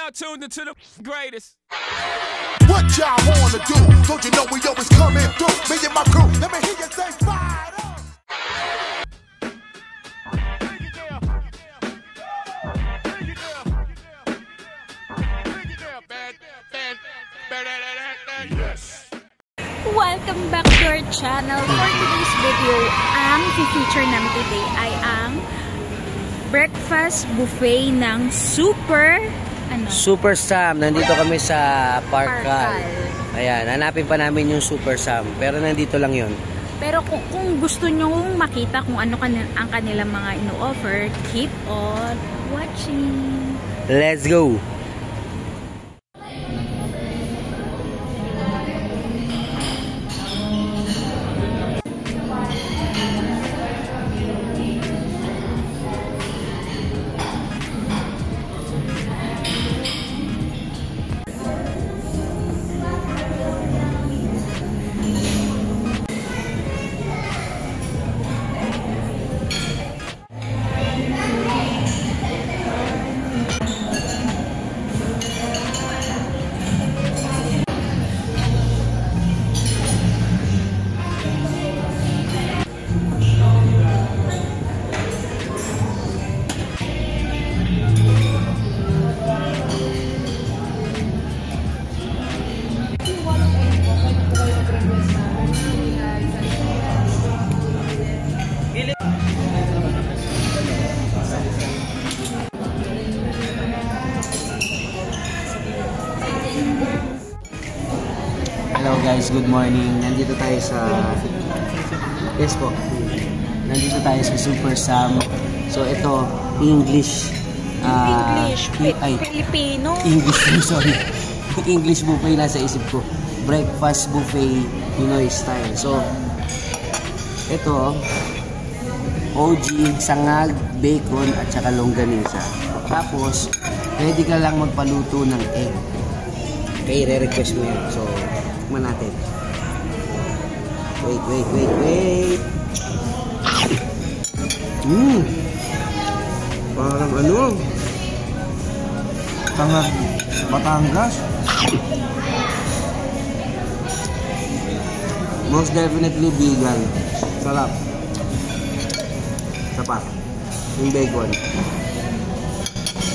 now tuned into the greatest. What y'all wanna do? Don't you know we always coming through? Me and my crew, let me hear you say fire up. Welcome back to our channel. For today's video, ang feature namin today ay ang breakfast buffet ng Super Sam. Nandito kami sa Parkal. Ayan, hanapin pa namin yung Super Sam. Pero nandito lang yun. Pero kung gusto nyo makita kung ano ang kanilang mga ino-offer, keep on watching. Let's go! Hello guys, good morning. Nandito tayo sa Nandito tayo sa Super Sam. So ito, English Filipino. Sorry. English buffet nasa isip ko. Breakfast buffet Pinoy style. So ito, OG, sangag, bacon at saka longganisa. Tapos pwede ka lang magpaluto ng egg. Okay, re-request mo yan. So tikman natin. Wait. Parang ano? Tangag Batangas. Most definitely vegan. Sarap. Sapat. Yung bacon.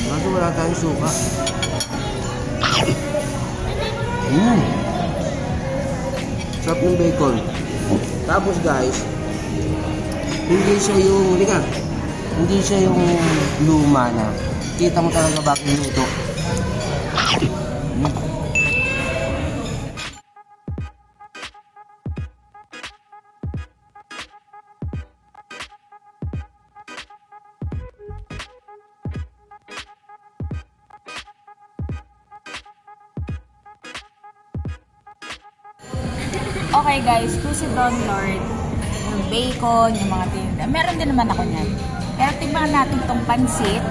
Kaso wala tayong suka. Sarap ng bacon. Tapos guys, hindi siya yung luma na. Kita mo talaga bakit nito. Okay guys, to si Don Lord, yung bacon, yung mga tinda. Meron din naman ako niyan. Pero tingnan natin itong pansit.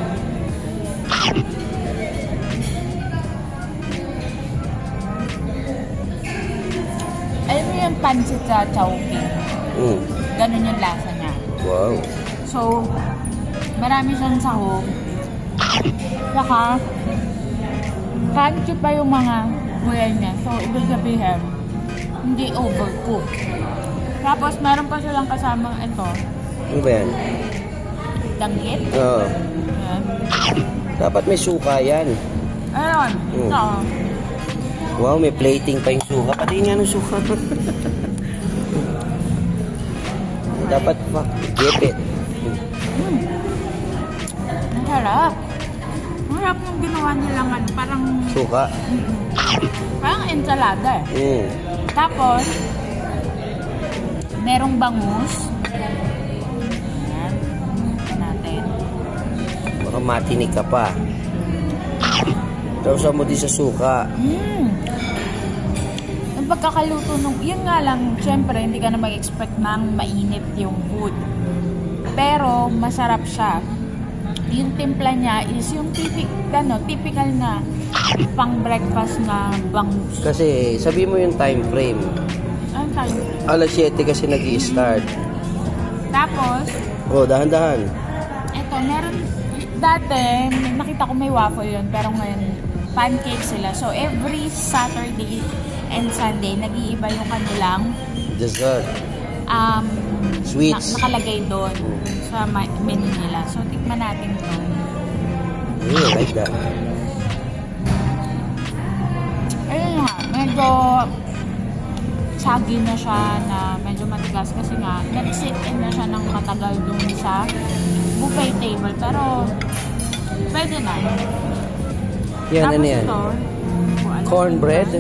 Alam mo yung pansit sa Chowking? Ganun yung lasa niya. Wow. So, marami siyang sahog. Saka, crunchy pa yung mga gulay niya. So, ibig sabihin, hindi overcooked. Tapos, meron pa silang kasamang ito. Ano ba yan? Danggit. Oo. Ayan. Dapat may suka yan. Ayun. Ito. Wow, may plating pa yung suka. Pati nga ng suka. Dapat pa. Gepit. Ang sarap. Ang sarap yung ginawa nilang parang Suka. Parang ensalada eh. Tapos, merong bangus. Ayan. Ito natin. Baka matinig ka pa. Tapos mo din sa suka. Ang pagkakaluto nung, yun nga lang, syempre, hindi ka na mag-expect ng mainit yung food. Pero, masarap siya. Yung timpla niya is yung typical na pang breakfast na bangus. Kasi, sabi mo yung time frame. Anong time frame? Alas 7 kasi nag-i-start. Tapos, dahan-dahan. eto, meron, dati, nakita ko may waffle yun, pero ngayon, pancake sila. So, every Saturday and Sunday, nag-iiba yung kanilang Dessert. Sweets. Nakalagay doon sa menu nila. So, tikman natin to. I like that. Ayun nga, medyo saggy na siya na medyo matigas kasi nga nag-sit in na siya ng matagal dun sa buffet table. Pero, pwede na. Yan, tapos ano yan? ito, Cornbread.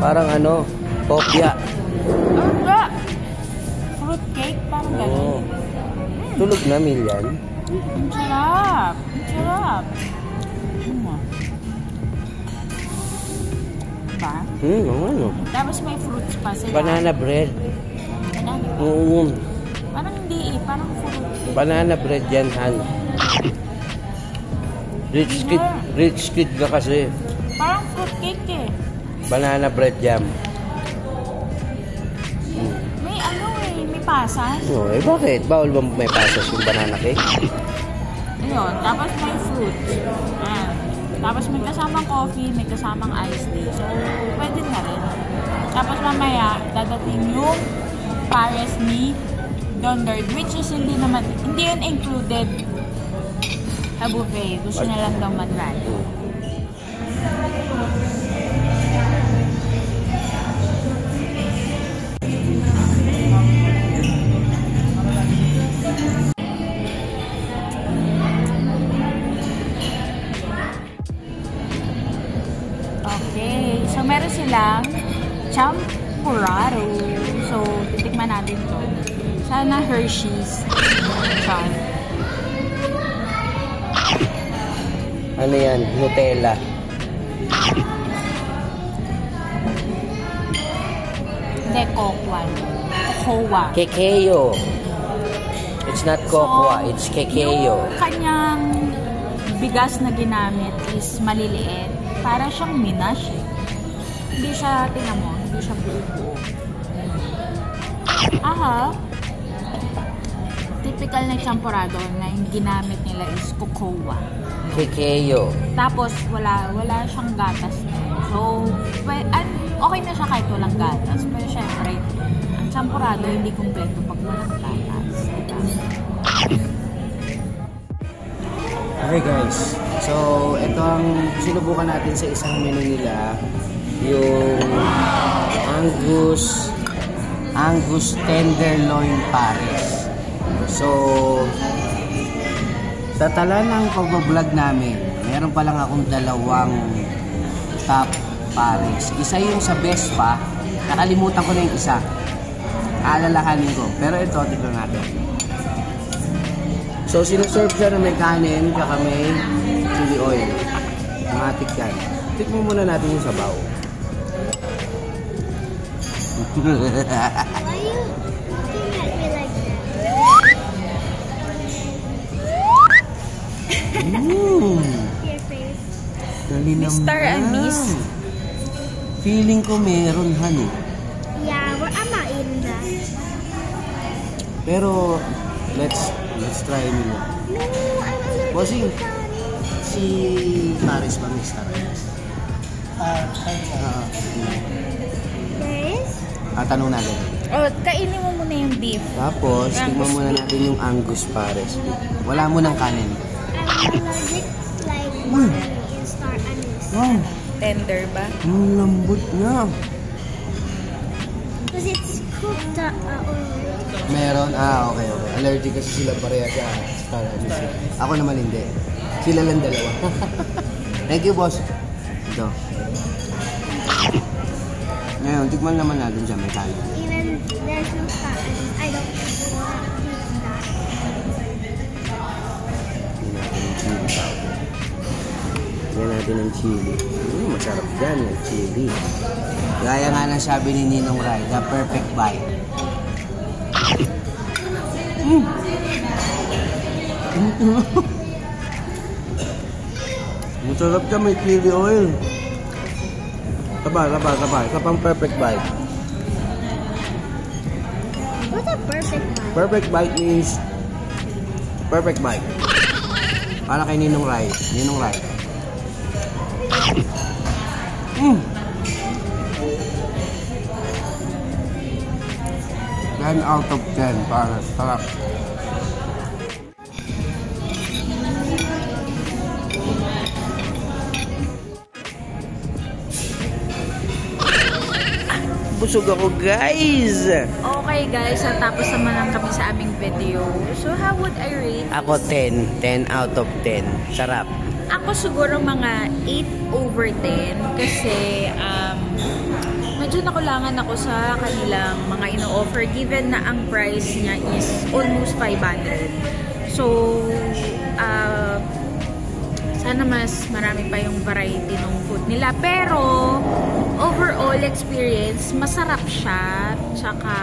Parang ano, kopya. Fruit cake, parang Oo. gano'n. Tulog na, Milyan. Ang sarap. Ang sarap. Diba? Ano? Tapos may fruits pa sila. Banana bread. Banana. Oo. Parang hindi eh. Parang fruit cake. Banana bread yan, Han. Rich kid ka kasi. Parang fruit cake eh. Banana bread jam. May ano eh. May pasas. Oh, eh bakit? Bawal ba may pasas yung banana cake? Ayun. Tapos may fruits. Ayan. Tapos may kasamang coffee, may kasamang iced tea. So, pwede na rin. Tapos mamaya, dadating yung Paris ni Don Bird, which is hindi yun included sa buffet. Gusto na lang daw mag-try. Okay, so meron silang champurrado. So, titikman natin to. Sana Hershey's. Char. Ano yan? Nutella. Hindi, kokwan. Kokoa. Kekeo. It's not cocoa, it's kekeo. Yung kanyang bigas na ginamit is maliliit. Para siyang minash eh. Hindi siya, tingnan mo, hindi siya buo-buo. Aha. Typical na champurrado na yung ginamit nila is cocoa. Kekeo. Tapos, wala siyang gatas. So, okay na siya kahit walang gatas. Pero syempre, ang champurrado hindi kompleto pag walang gatas. Okay guys, so ito ang sinubukan natin sa isang menu nila, yung Angus Tenderloin Paris. So sa tala ng pag-vlog namin, meron pa lang akong dalawang top Paris. Isa yung sa Vespa, nakalimutan ko na yung isa, aalalahanin ko, pero ito tignan natin. So, sinuserve siya na may kanin, kaka may chili oil. Matik yan. Tikman muna natin yung sabaw. Why are you looking at me like that? Your face. Dali naman. Mr. and Miss. Feeling ko meron, Han eh. Yeah, I'm not eating that. Pero, let's try nila. No, I'm allergic Bossing, to kanin. si Paris ba may star? Guys? Tanong natin. Oh, kainin mo muna yung beef. Tapos, tingnan muna natin yung Angus Paris. Wala mo ng kanin. I'm allergic like water in star anise. Wow, Tender ba? ang lambot niya. Because it's cooked already. Meron? Okay. Allergic kasi sila pareha sa star anise. Ako naman hindi. Sila lang dalawa. Thank you, boss. Ito. Ngayon, tikman naman natin siya may kanin. Even there's no star anise, I don't want to eat that. Lagyan natin ng chili. Masarap yan, yung chili. Gaya nga na sabi ni Ninong Rai, the perfect bite. Masarap ka, may chili oil. Kapal. Kapang perfect bite. What's a perfect bite? Perfect bite means perfect bite. Para kay Ninong Rai. Mm. 10 out of 10 para sarap. Busog ako, guys. Okay guys, tapos naman lang kami sa aming video. So how would I rate? Ako 10. 10 out of 10. Sarap. Ako siguro mga 8 over 10 kasi medyo nakulangan ako sa kanilang mga ino-offer given na ang price niya is almost 500. So, sana mas marami pa yung variety ng food nila. Pero, overall experience, masarap siya. Tsaka,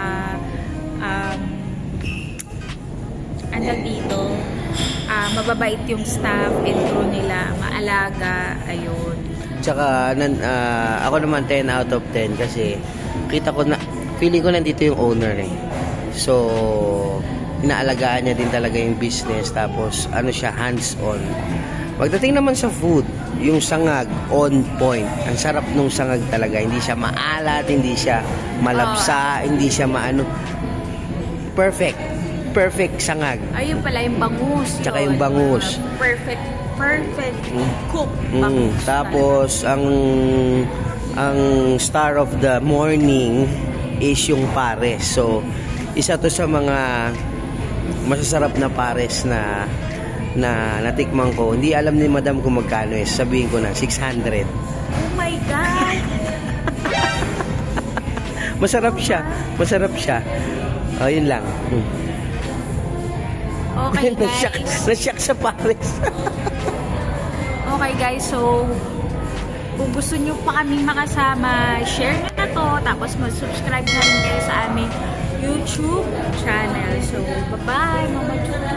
andang dito, mababait yung staff and crew nila, maalaga, ayun. Tsaka, ako naman 10 out of 10 kasi kita ko na, feeling ko nandito yung owner eh. So, inaalagaan niya din talaga yung business. Tapos, ano siya, hands-on. Pagdating naman sa food, yung sangag, on point. Ang sarap nung sangag talaga. Hindi siya maalat, hindi siya malapsa, hindi siya maano. Perfect. Perfect sangag. Ayun pala yung bangus. Tsaka yung bangus. Perfect cook bangus. Tapos, ang star of the morning is yung pares. So, isa to sa mga masasarap na pares na natikman ko. Hindi alam ni madam kung magkano eh. Sabihin ko na, 600. Oh my God! Masarap siya. Masarap siya. Oh, yun lang. Okay guys. Nasyak sa pares. Okay guys, so kung gusto nyo pa kaming makasama, share na to. Tapos mag-subscribe na rin kayo sa aming YouTube channel. So, bye-bye, Mama Chula!